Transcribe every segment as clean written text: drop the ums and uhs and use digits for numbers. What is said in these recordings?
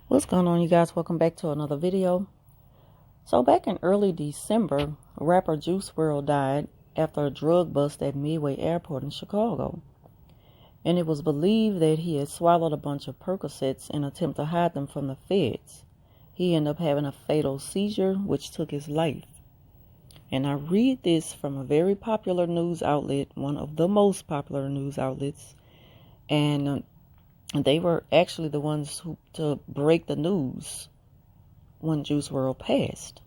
What's going on, you guys? Welcome back to another video. So back in early December, rapper Juice WRLD died after a drug bust at Midway Airport in Chicago. And it was believed that he had swallowed a bunch of Percocets in an attempt to hide them from the feds. He ended up having a fatal seizure, which took his life. And I read this from a very popular news outlet, one of the most popular news outlets. And they were actually the ones to break the news when Juice WRLD passed.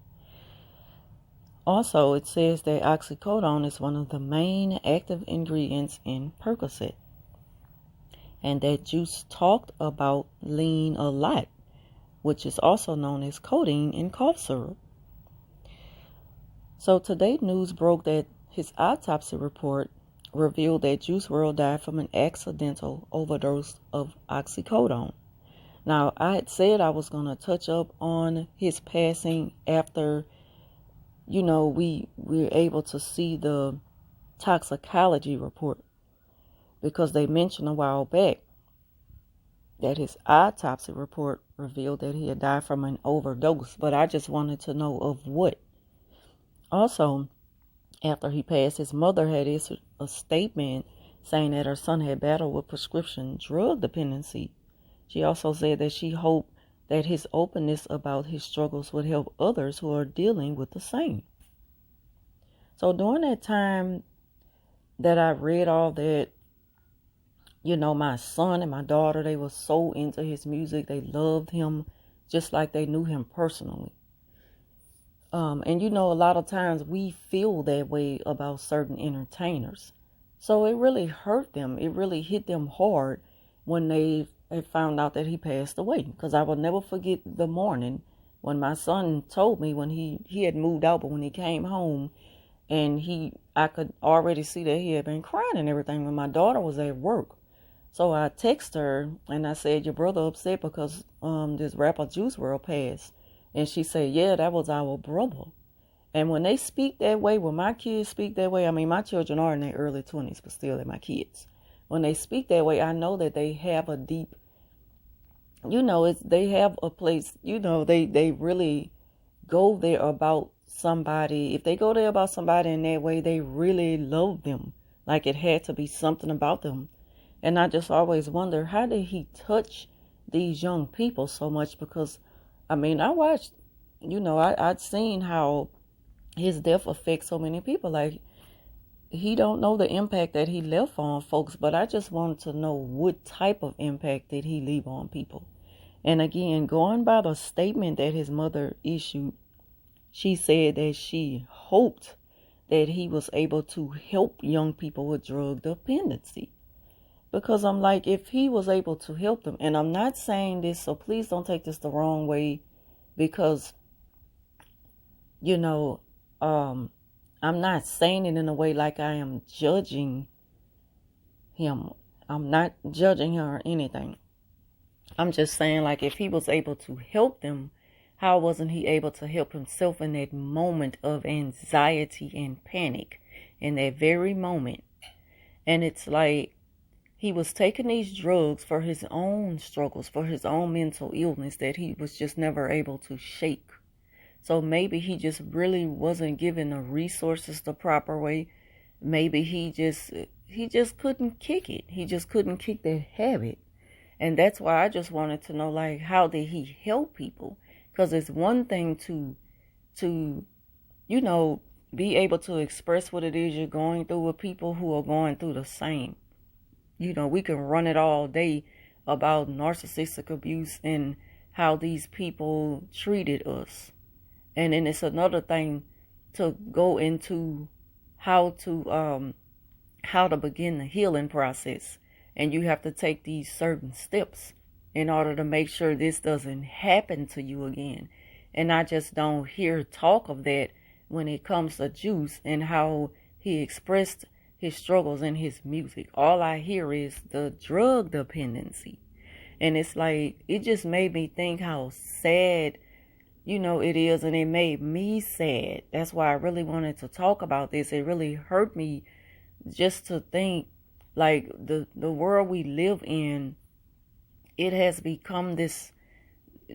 Also, it says that oxycodone is one of the main active ingredients in Percocet. And that Juice talked about lean a lot, which is also known as codeine in cough syrup. So today news broke that his autopsy report revealed that Juice WRLD died from an accidental overdose of oxycodone. Now, I had said I was going to touch up on his passing after, we were able to see the toxicology report, because they mentioned a while back that his autopsy report revealed that he had died from an overdose, but I just wanted to know of what. Also, after he passed, his mother had issued a statement saying that her son had battled with prescription drug dependency. She also said that she hoped that his openness about his struggles would help others who are dealing with the same. So during that time that I read all that, my son and my daughter, they were so into his music. They loved him just like they knew him personally. And a lot of times we feel that way about certain entertainers. So it really hurt them. It really hit them hard when they found out that he passed away. Because I will never forget the morning when my son told me, when he had moved out, but when he came home, and I could already see that he had been crying and everything when my daughter was at work. So I texted her and I said, "Your brother upset because this rapper Juice WRLD passed." And she said, "Yeah, that was our brother." And when they speak that way, when my kids speak that way, my children are in their early 20s, but still they're my kids. When they speak that way, I know that they have a deep, they have a place, they really go there about somebody. If they go there about somebody in that way, they really love them. Like it had to be something about them. And I just always wonder, how did he touch these young people so much? Because I watched, I'd seen how his death affects so many people. Like, he don't know the impact that he left on folks, but I just wanted to know what type of impact did he leave on people. And again, going by the statement that his mother issued, she said that she hoped that he was able to help young people with drug dependency. Because I'm like, if he was able to help them, and I'm not saying this, so please don't take this the wrong way, because, I'm not saying it in a way like I am judging him. I'm not judging him or anything. I'm just saying, like, if he was able to help them, how wasn't he able to help himself in that moment of anxiety and panic, in that very moment? And it's like, he was taking these drugs for his own struggles, for his own mental illness that he was just never able to shake. So maybe he just really wasn't given the resources the proper way. Maybe he just couldn't kick it. He just couldn't kick that habit. And that's why I just wanted to know, like, how did he help people? Because it's one thing to be able to express what it is you're going through with people who are going through the same. We can run it all day about narcissistic abuse and how these people treated us. And then it's another thing to go into how to begin the healing process. And you have to take these certain steps in order to make sure this doesn't happen to you again. And I just don't hear talk of that when it comes to Juice and how he expressed his struggles in his music. All I hear is the drug dependency. And it's like, it just made me think how sad, it is. And it made me sad. That's why I really wanted to talk about this. It really hurt me just to think, like, the world we live in, it has become this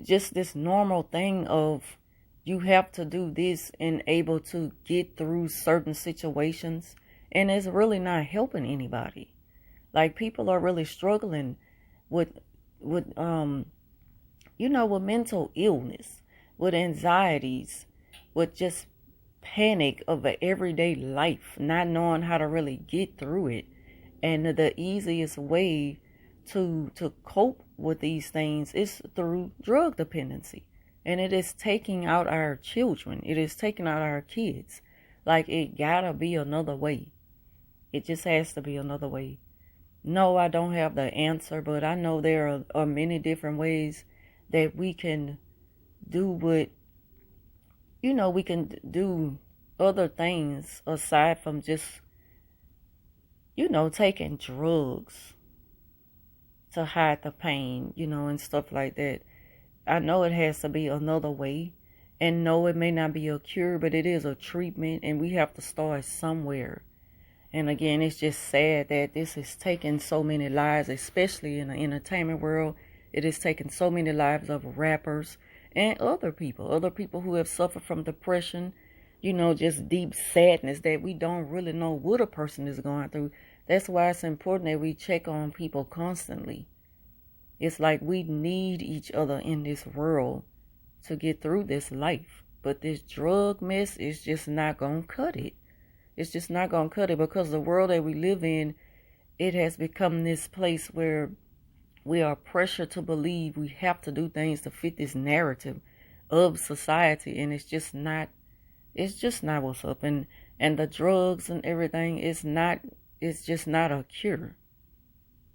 just this normal thing of you have to do this and able to get through certain situations, and it's really not helping anybody. Like, people are really struggling with with with mental illness, with anxieties, with just panic of a everyday life, not knowing how to really get through it. And the easiest way to cope with these things is through drug dependency. And it is taking out our children. It is taking out our kids. Like, it gotta be another way. It just has to be another way. No, I don't have the answer, but I know there are many different ways that we can do we can do other things aside from just, taking drugs to hide the pain, and stuff like that. I know it has to be another way. And no, it may not be a cure, but it is a treatment, and we have to start somewhere. And again, it's just sad that this is taking so many lives, especially in the entertainment world. It is taking so many lives of rappers and other people who have suffered from depression, just deep sadness that we don't really know what a person is going through. That's why it's important that we check on people constantly. It's like we need each other in this world to get through this life. But this drug mess is just not going to cut it. It's just not going to cut it, because the world that we live in, it has become this place where we are pressured to believe we have to do things to fit this narrative of society. And it's just not what's up. And the drugs and everything it's just not a cure.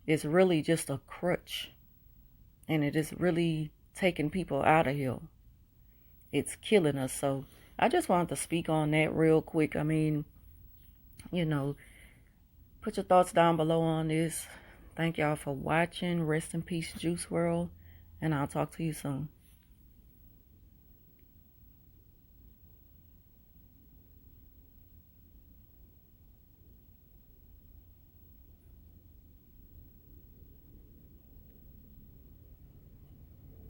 It's really just a crutch. And it is really taking people out of here. It's killing us. So I just wanted to speak on that real quick. I mean, put your thoughts down below on this. Thank y'all for watching. Rest in peace, Juice WRLD. And I'll talk to you soon.